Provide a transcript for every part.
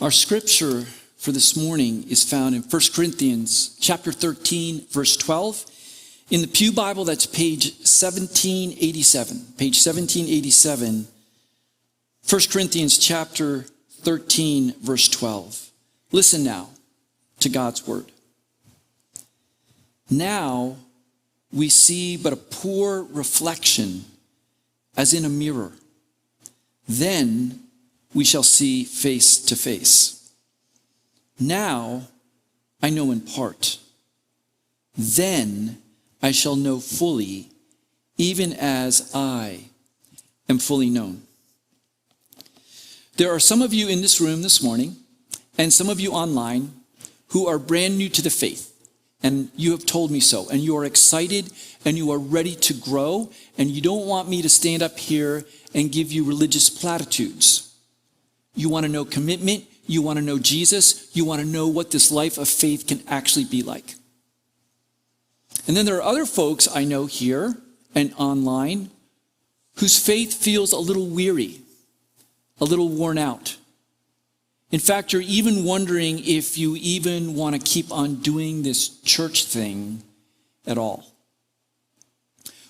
Our scripture for this morning is found in 1 Corinthians chapter 13, verse 12. In the Pew Bible, that's page 1787. Page 1787, 1 Corinthians chapter 13, verse 12. Listen now to God's word. Now we see but a poor reflection as in a mirror. Then we shall see face to face. Now I know in part. Then I shall know fully, even as I am fully known. There are some of you in this room this morning, and some of you online, who are brand new to the faith. And you have told me so. And you are excited, and you are ready to grow, and you don't want me to stand up here and give you religious platitudes. You want to know commitment. You want to know Jesus. You want to know what this life of faith can actually be like. And then there are other folks I know here and online whose faith feels a little weary, a little worn out. In fact, you're even wondering if you even want to keep on doing this church thing at all.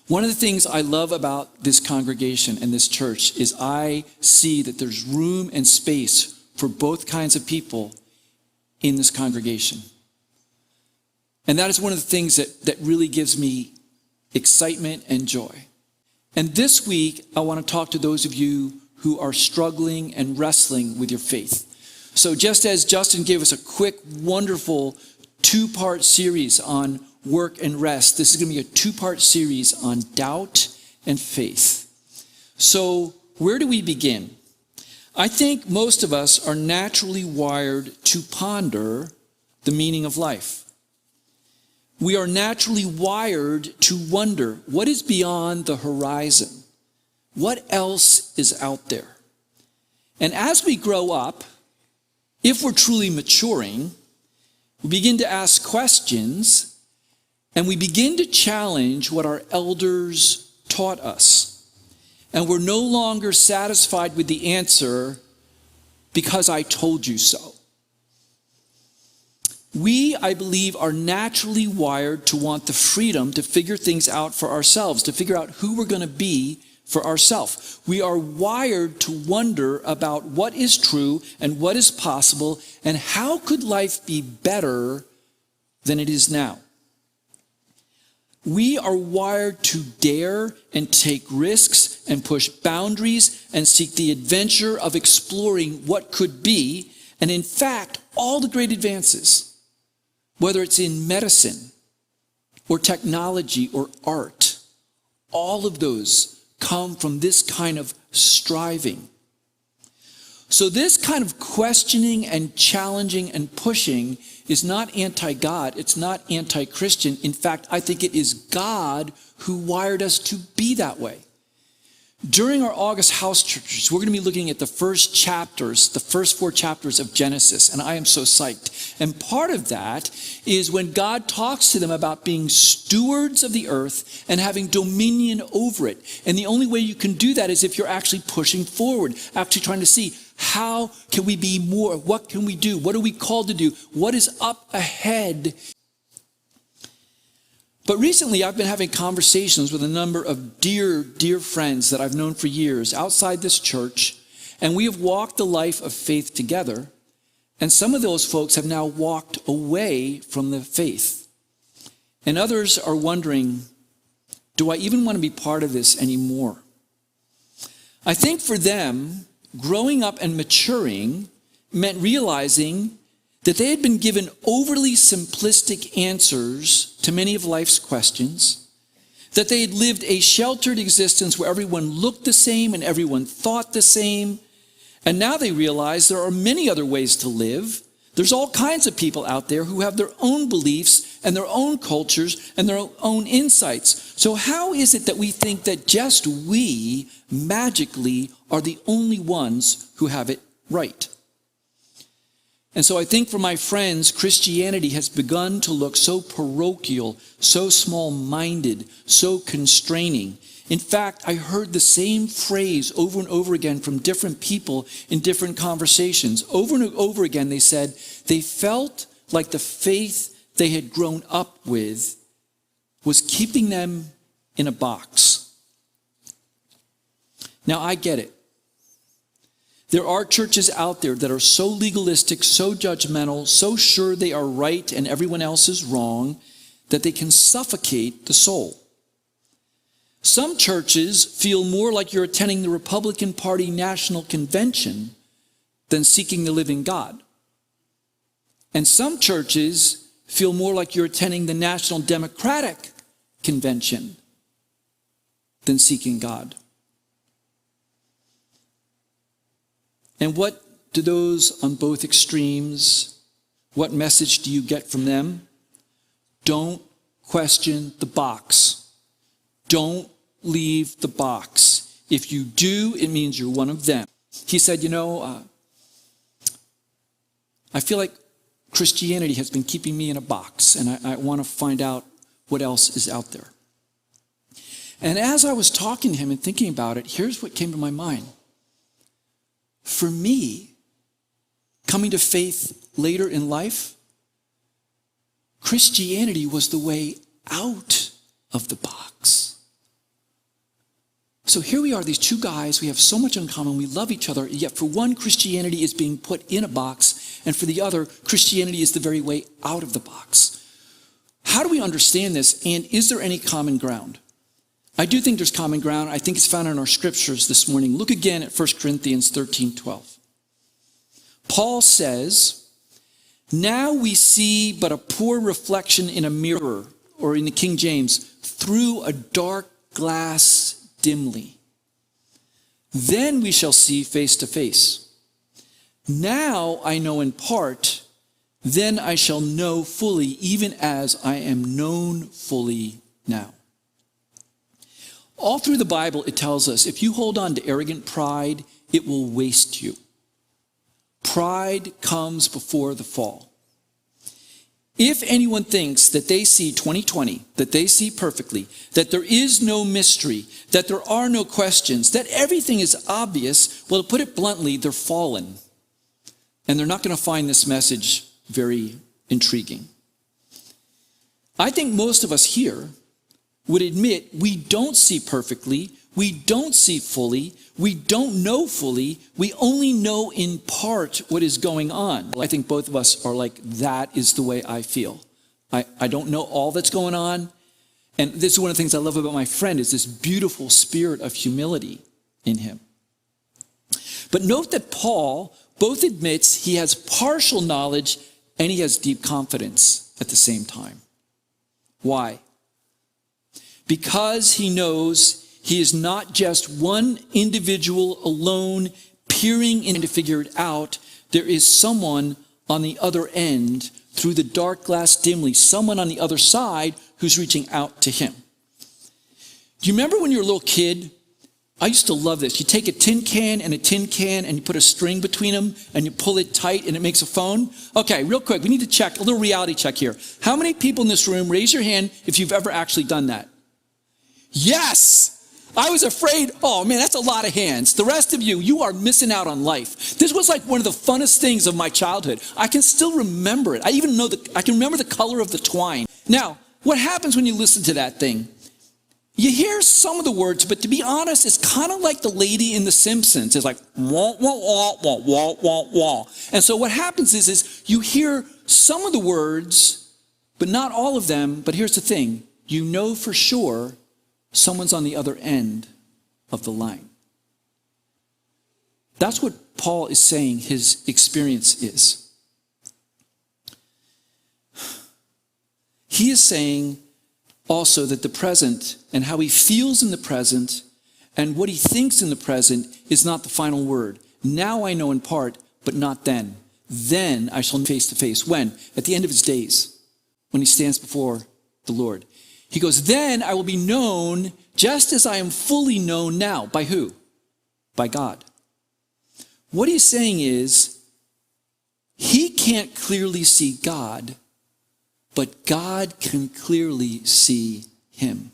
One of the things I love about this congregation and this church is I see that there's room and space for both kinds of people in this congregation. And that is one of the things that really gives me excitement and joy. And this week, I want to talk to those of you who are struggling and wrestling with your faith. So just as Justin gave us a quick, wonderful two-part series on work and rest, this is going to be a two-part series on doubt and faith. So where do we begin? I think most of us are naturally wired to ponder the meaning of life. We are naturally wired to wonder what is beyond the horizon. What else is out there? And as we grow up, if we're truly maturing, we begin to ask questions and we begin to challenge what our elders taught us. And we're no longer satisfied with the answer, because I told you so. We, I believe, are naturally wired to want the freedom to figure things out for ourselves, to figure out who we're going to be for ourselves. We are wired to wonder about what is true and what is possible and how could life be better than it is now. We are wired to dare and take risks and push boundaries and seek the adventure of exploring what could be. And in fact, all the great advances, whether it's in medicine or technology or art, all of those come from this kind of striving. So this kind of questioning and challenging and pushing is not anti-God. It's not anti-Christian. In fact, I think it is God who wired us to be that way. During our August house churches, we're going to be looking at the first chapters, the first 4 chapters of Genesis, and I am so psyched. And part of that is when God talks to them about being stewards of the earth and having dominion over it. And the only way you can do that is if you're actually pushing forward, actually trying to see how can we be more, what can we do, what are we called to do, what is up ahead. But recently, I've been having conversations with a number of dear, dear friends that I've known for years outside this church, and we have walked the life of faith together, and some of those folks have now walked away from the faith. And others are wondering, do I even want to be part of this anymore? I think for them, growing up and maturing meant realizing that they had been given overly simplistic answers to many of life's questions, that they had lived a sheltered existence where everyone looked the same and everyone thought the same, and now they realize there are many other ways to live. There's all kinds of people out there who have their own beliefs and their own cultures and their own insights. So how is it that we think that just we magically are the only ones who have it right? And so I think for my friends, Christianity has begun to look so parochial, so small-minded, so constraining. In fact, I heard the same phrase over and over again from different people in different conversations. Over and over again, they said they felt like the faith they had grown up with was keeping them in a box. Now, I get it. There are churches out there that are so legalistic, so judgmental, so sure they are right and everyone else is wrong, that they can suffocate the soul. Some churches feel more like you're attending the Republican Party National Convention than seeking the living God. And some churches feel more like you're attending the National Democratic Convention than seeking God. And what do those on both extremes, what message do you get from them? Don't question the box. Don't leave the box. If you do, it means you're one of them. He said, I feel like Christianity has been keeping me in a box, and I want to find out what else is out there. And as I was talking to him and thinking about it, here's what came to my mind. For me, coming to faith later in life, Christianity was the way out of the box. So here we are, these two guys, we have so much in common, we love each other, yet for one, Christianity is being put in a box, and for the other, Christianity is the very way out of the box. How do we understand this, and is there any common ground? I do think there's common ground. I think it's found in our scriptures this morning. Look again at 1 Corinthians 13:12. Paul says, now we see but a poor reflection in a mirror, or in the King James, through a dark glass dimly. Then we shall see face to face. Now I know in part, then I shall know fully, even as I am known fully now. All through the Bible, it tells us, if you hold on to arrogant pride, it will waste you. Pride comes before the fall. If anyone thinks that they see 2020, that they see perfectly, that there is no mystery, that there are no questions, that everything is obvious, well, to put it bluntly, they're fallen. And they're not going to find this message very intriguing. I think most of us here would admit we don't see perfectly, we don't see fully, we don't know fully, we only know in part what is going on. I think both of us are like, that is the way I feel. I don't know all that's going on. And this is one of the things I love about my friend, is this beautiful spirit of humility in him. But note that Paul both admits he has partial knowledge and he has deep confidence at the same time. Why? Because he knows he is not just one individual alone peering in to figure it out. There is someone on the other end, through the dark glass dimly, someone on the other side who's reaching out to him. Do you remember when you were a little kid? I used to love this. You take a tin can and you put a string between them and you pull it tight and it makes a phone. Okay, real quick, we need to check, a little reality check here. How many people in this room, raise your hand if you've ever actually done that? Yes! I was afraid, oh man, that's a lot of hands. The rest of you, you are missing out on life. This was like one of the funnest things of my childhood. I can still remember it. I can remember the color of the twine. Now, what happens when you listen to that thing? You hear some of the words, but to be honest, it's kind of like the lady in The Simpsons. It's like, wah, wah, wah, wah, wah, wah, wah. And so what happens is you hear some of the words, but not all of them. But here's the thing. You know for sure someone's on the other end of the line. That's what Paul is saying his experience is. He is saying also that the present and how he feels in the present and what he thinks in the present is not the final word. Now I know in part, but not then. Then I shall know face to face. When? At the end of his days, when he stands before the Lord. He goes, then I will be known just as I am fully known now. By who? By God. What he's saying is, he can't clearly see God, but God can clearly see him.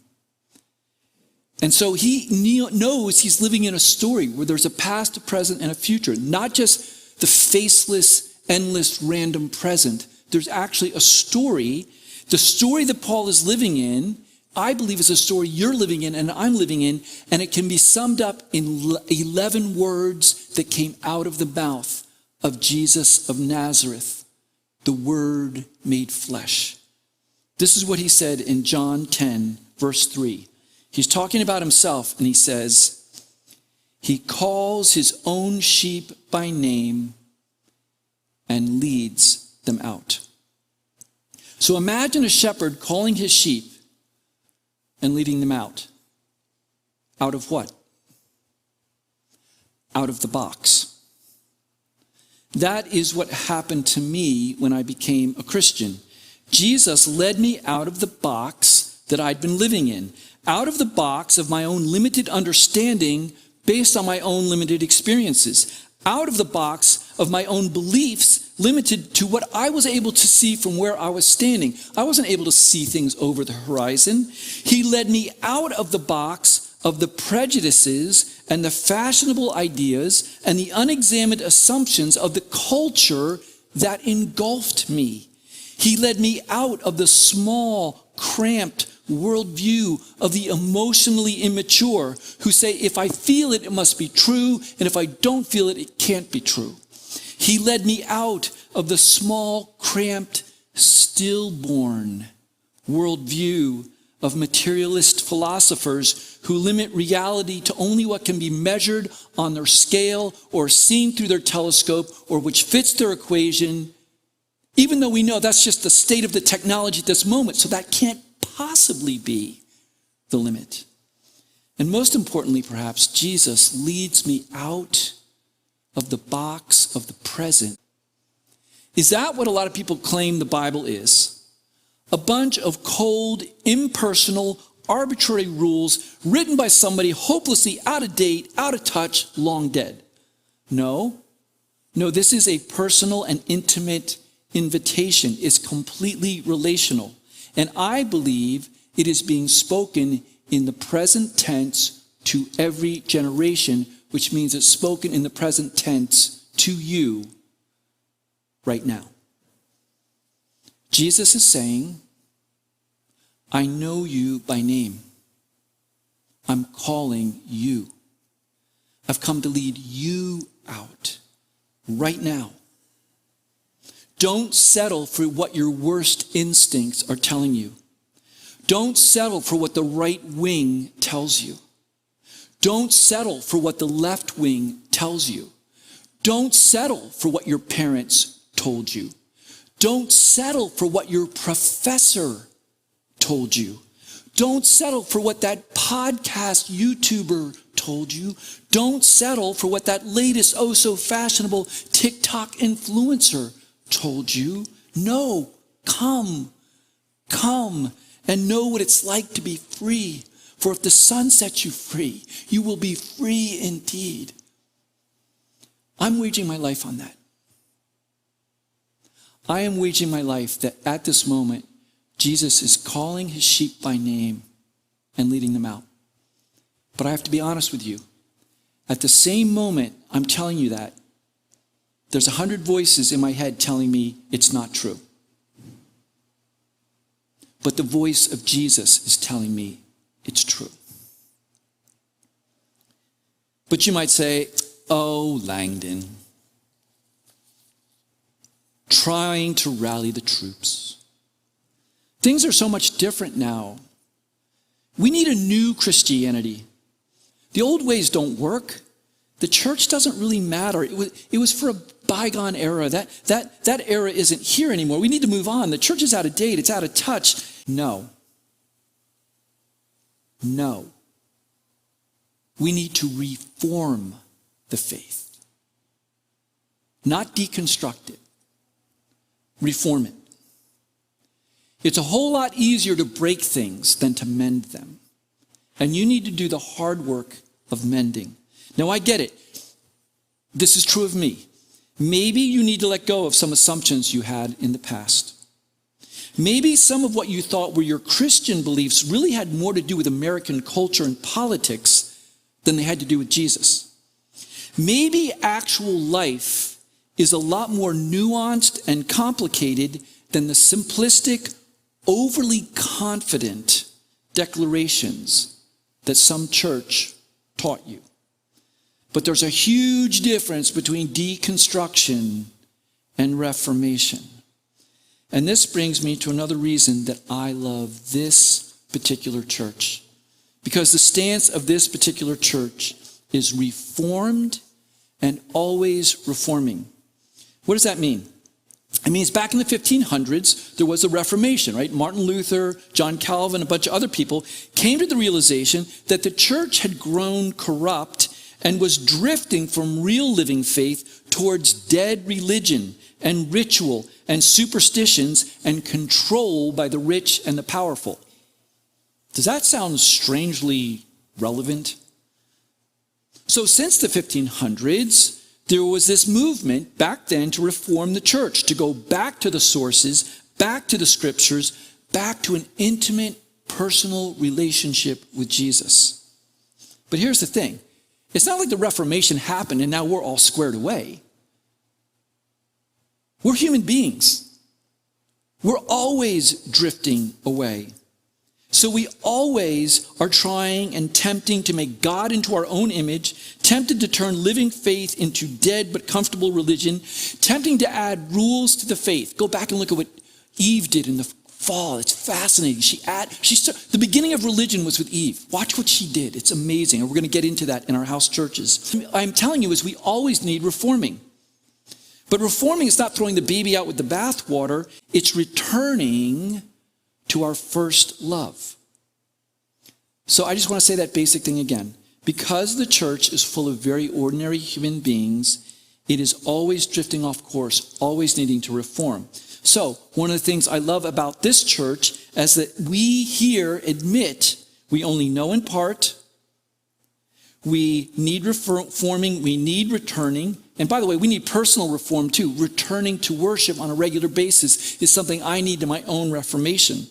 And so he knows he's living in a story where there's a past, a present, and a future. Not just the faceless, endless, random present. There's actually a story. The story that Paul is living in, I believe, is a story you're living in and I'm living in, and it can be summed up in 11 words that came out of the mouth of Jesus of Nazareth, the Word made flesh. This is what he said in John 10, verse 3. He's talking about himself, and he says, he calls his own sheep by name and leads them out. So imagine a shepherd calling his sheep and leading them out. Out of what? Out of the box. That is what happened to me when I became a Christian. Jesus led me out of the box that I'd been living in, out of the box of my own limited understanding based on my own limited experiences, out of the box of my own beliefs limited to what I was able to see from where I was standing. I wasn't able to see things over the horizon. He led me out of the box of the prejudices and the fashionable ideas and the unexamined assumptions of the culture that engulfed me. He led me out of the small, cramped worldview of the emotionally immature who say, if I feel it, it must be true, and if I don't feel it, it can't be true. He led me out of the small, cramped, stillborn worldview of materialist philosophers who limit reality to only what can be measured on their scale or seen through their telescope or which fits their equation, even though we know that's just the state of the technology at this moment, so that can't possibly be the limit. And most importantly, perhaps, Jesus leads me out of the box of the present. Is that what a lot of people claim the Bible is? A bunch of cold, impersonal, arbitrary rules written by somebody hopelessly out of date, out of touch, long dead. No, this is a personal and intimate invitation. It's completely relational. And I believe it is being spoken in the present tense to every generation, which means it's spoken in the present tense to you right now. Jesus is saying, I know you by name. I'm calling you. I've come to lead you out right now. Don't settle for what your worst instincts are telling you. Don't settle for what the right wing tells you. Don't settle for what the left wing tells you. Don't settle for what your parents told you. Don't settle for what your professor told you. Don't settle for what that podcast YouTuber told you. Don't settle for what that latest oh-so-fashionable TikTok influencer told you. No, come and know what it's like to be free. For if the Son sets you free, you will be free indeed. I'm waging my life on that. I am waging my life that at this moment, Jesus is calling his sheep by name and leading them out. But I have to be honest with you. At the same moment I'm telling you that, there's 100 voices in my head telling me it's not true. But the voice of Jesus is telling me it's true. But you might say, oh, Langdon, trying to rally the troops. Things are so much different now. We need a new Christianity. The old ways don't work. The church doesn't really matter. It was for a bygone era. That era isn't here anymore. We need to move on. The church is out of date. It's out of touch. No. We need to reform the faith. Not deconstruct it. Reform it. It's a whole lot easier to break things than to mend them. And you need to do the hard work of mending. Now, I get it. This is true of me. Maybe you need to let go of some assumptions you had in the past. Maybe some of what you thought were your Christian beliefs really had more to do with American culture and politics than they had to do with Jesus. Maybe actual life is a lot more nuanced and complicated than the simplistic, overly confident declarations that some church taught you. But there's a huge difference between deconstruction and reformation. And this brings me to another reason that I love this particular church. Because the stance of this particular church is reformed and always reforming. What does that mean? It means back in the 1500s, there was a Reformation, right? Martin Luther, John Calvin, a bunch of other people came to the realization that the church had grown corrupt and was drifting from real living faith towards dead religion and ritual and superstitions and control by the rich and the powerful. Does that sound strangely relevant? So since the 1500s, there was this movement back then to reform the church, to go back to the sources, back to the scriptures, back to an intimate, personal relationship with Jesus. But here's the thing. It's not like the Reformation happened and now we're all squared away. We're human beings. We're always drifting away. So we always are trying and tempting to make God into our own image, tempted to turn living faith into dead but comfortable religion, tempting to add rules to the faith. Go back and look at what Eve did in the fall. It's fascinating. The beginning of religion was with Eve. Watch what she did. It's amazing. And we're going to get into that in our house churches. I'm telling you is we always need reforming. But reforming is not throwing the baby out with the bathwater. It's returning to our first love. So I just want to say that basic thing again. Because the church is full of very ordinary human beings, it is always drifting off course, always needing to reform. So one of the things I love about this church is that we here admit we only know in part, we need reforming, we need returning. And by the way, we need personal reform too. Returning to worship on a regular basis is something I need in my own reformation.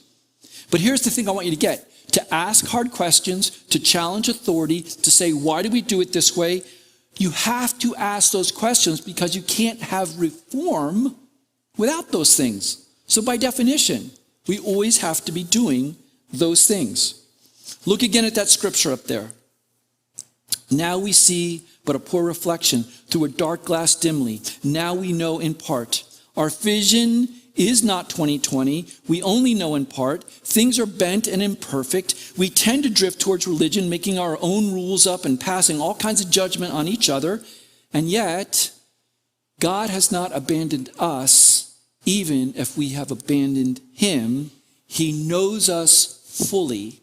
But here's the thing I want you to get. To ask hard questions, to challenge authority, to say, why do we do it this way? You have to ask those questions because you can't have reform without those things. So by definition, we always have to be doing those things. Look again at that scripture up there. Now we see but a poor reflection through a dark glass dimly. Now we know in part. Our vision is not 20/20. We only know in part. Things are bent and imperfect. We tend to drift towards religion, making our own rules up and passing all kinds of judgment on each other. And yet, God has not abandoned us, even if we have abandoned him. He knows us fully.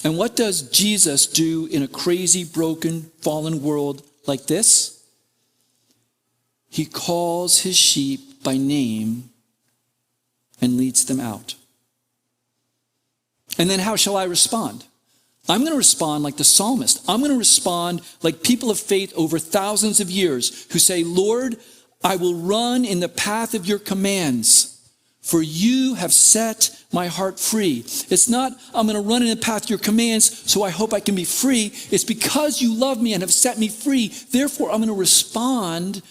And what does Jesus do in a crazy, broken, fallen world like this? He calls his sheep by name and leads them out. And then how shall I respond? I'm going to respond like the psalmist. I'm going to respond like people of faith over thousands of years who say, Lord, I will run in the path of your commands, for you have set my heart free. It's not, I'm going to run in the path of your commands, so I hope I can be free. It's because you love me and have set me free. Therefore, I'm going to respond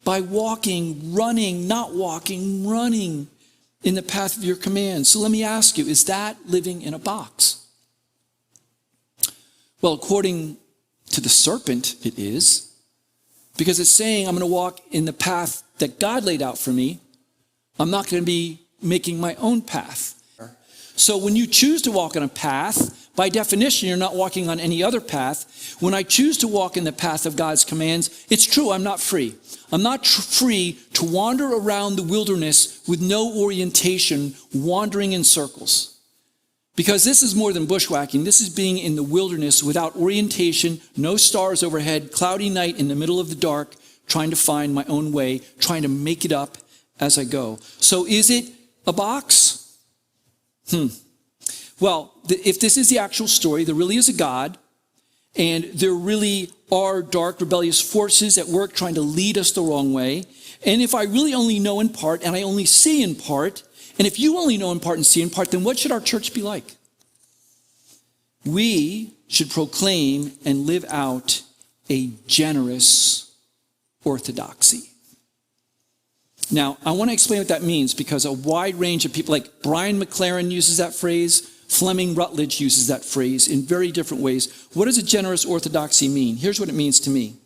by walking, running, not walking, running in the path of your commands. So let me ask you, is that living in a box? Well, according to the serpent, it is. Because it's saying I'm going to walk in the path that God laid out for me. I'm not going to be making my own path. So when you choose to walk on a path, by definition, you're not walking on any other path. When I choose to walk in the path of God's commands, it's true, I'm not free. I'm not free to wander around the wilderness with no orientation, wandering in circles. Because this is more than bushwhacking. This is being in the wilderness without orientation, no stars overhead, cloudy night in the middle of the dark, trying to find my own way, trying to make it up as I go. So is it a box? Well, if this is the actual story, there really is a God, and there really are dark, rebellious forces at work trying to lead us the wrong way. And if I really only know in part, and I only see in part, And if you only know in part and see in part, then what should our church be like? We should proclaim and live out a generous orthodoxy. Now, I want to explain what that means because a wide range of people, like Brian McLaren uses that phrase, Fleming Rutledge uses that phrase in very different ways. What does a generous orthodoxy mean? Here's what it means to me.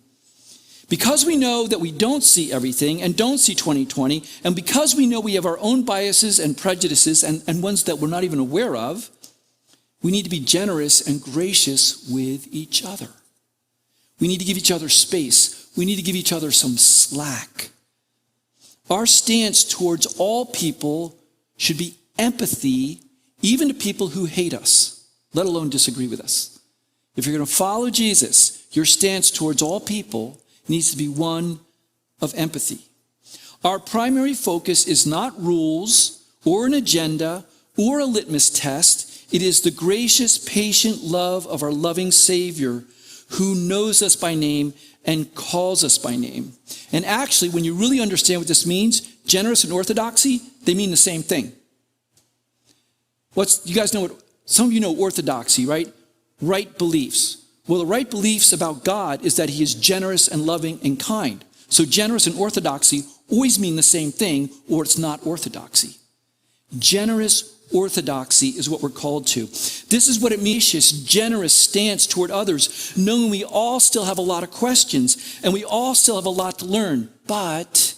Because we know that we don't see everything and don't see 2020, and because we know we have our own biases and prejudices and ones that we're not even aware of, we need to be generous and gracious with each other. We need to give each other space. We need to give each other some slack. Our stance towards all people should be empathy, even to people who hate us, let alone disagree with us. If you're going to follow Jesus, your stance towards all people needs to be one of empathy. Our primary focus is not rules or an agenda or a litmus test. It is the gracious, patient love of our loving Savior who knows us by name and calls us by name. And actually, when you really understand what this means, generous and orthodoxy, they mean the same thing. You guys know what, some of you know orthodoxy, right? Right beliefs. Well, the right beliefs about God is that he is generous and loving and kind. So generous and orthodoxy always mean the same thing, or it's not orthodoxy. Generous orthodoxy is what we're called to. This is what it means, this generous stance toward others, knowing we all still have a lot of questions and we all still have a lot to learn, but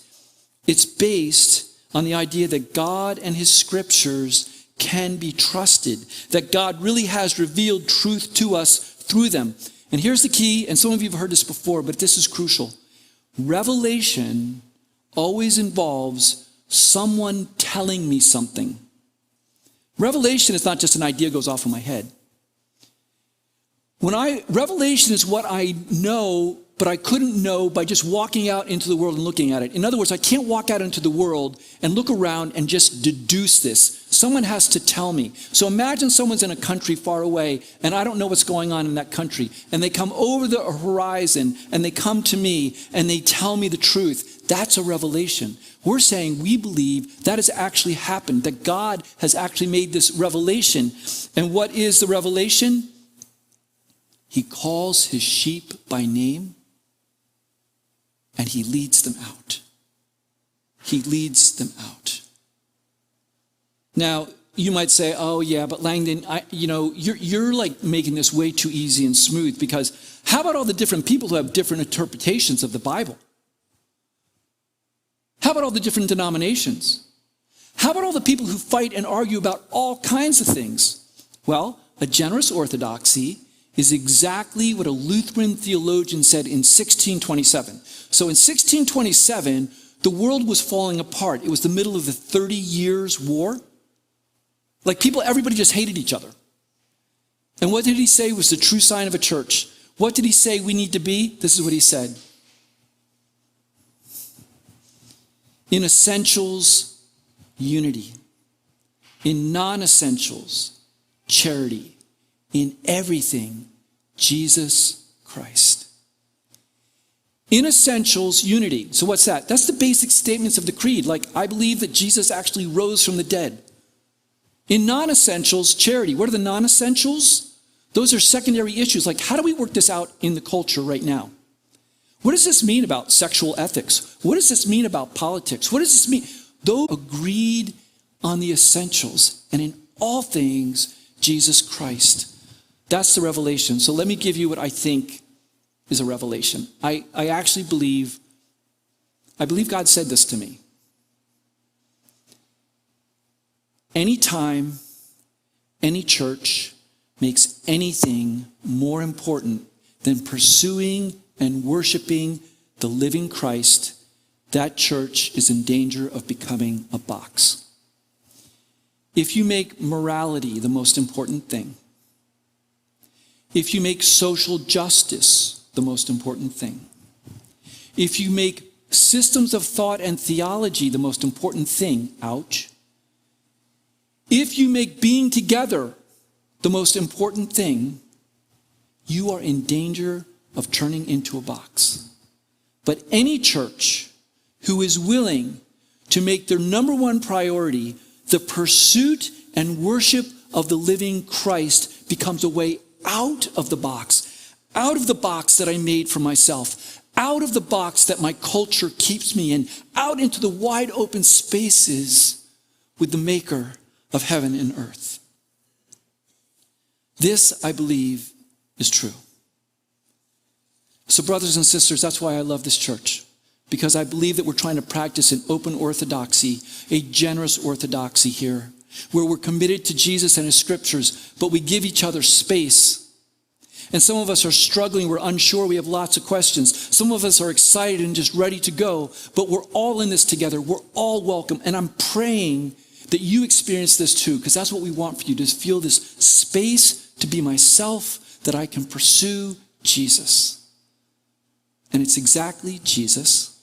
it's based on the idea that God and his scriptures can be trusted, that God really has revealed truth to us through them. And here's the key, and some of you have heard this before, but this is crucial. Revelation always involves someone telling me something. Revelation is not just an idea goes off in my head. Revelation is what I know, but I couldn't know by just walking out into the world and looking at it. In other words, I can't walk out into the world and look around and just deduce this. Someone has to tell me. So imagine someone's in a country far away and I don't know what's going on in that country. And they come over the horizon and they come to me and they tell me the truth. That's a revelation. We're saying we believe that has actually happened, that God has actually made this revelation. And what is the revelation? He calls his sheep by name and he leads them out. He leads them out. Now, you might say, oh yeah, but Langdon, you're like making this way too easy and smooth, because how about all the different people who have different interpretations of the Bible? How about all the different denominations? How about all the people who fight and argue about all kinds of things? Well, a generous orthodoxy is exactly what a Lutheran theologian said in 1627. So in 1627, the world was falling apart. It was the middle of the 30 Years' War. Everybody just hated each other. And what did he say was the true sign of a church? What did he say we need to be? This is what he said. In essentials, unity. In non-essentials, charity. In everything, Jesus Christ. In essentials, unity. So what's that? That's the basic statements of the creed. I believe that Jesus actually rose from the dead. In non-essentials, charity. What are the non-essentials? Those are secondary issues. How do we work this out in the culture right now? What does this mean about sexual ethics? What does this mean about politics? What does this mean? Those agreed on the essentials, and in all things, Jesus Christ. That's the revelation. So let me give you what I think is a revelation. I actually believe God said this to me. Anytime any church makes anything more important than pursuing and worshiping the living Christ, that church is in danger of becoming a box. If you make morality the most important thing, if you make social justice the most important thing, if you make systems of thought and theology the most important thing, ouch. If you make being together the most important thing, you are in danger of turning into a box. But any church who is willing to make their number one priority the pursuit and worship of the living Christ becomes a way out of the box that I made for myself, out of the box that my culture keeps me in, out into the wide open spaces with the maker of heaven and earth. This, I believe, is true. So brothers and sisters, that's why I love this church, because I believe that we're trying to practice an open orthodoxy, a generous orthodoxy here, where we're committed to Jesus and his scriptures, but we give each other space. And some of us are struggling, we're unsure, we have lots of questions. Some of us are excited and just ready to go, but we're all in this together. We're all welcome. And I'm praying that you experience this too, because that's what we want for you, to feel this space to be myself, that I can pursue Jesus. And it's exactly Jesus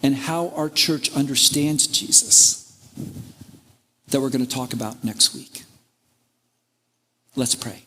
and how our church understands Jesus that we're going to talk about next week. Let's pray.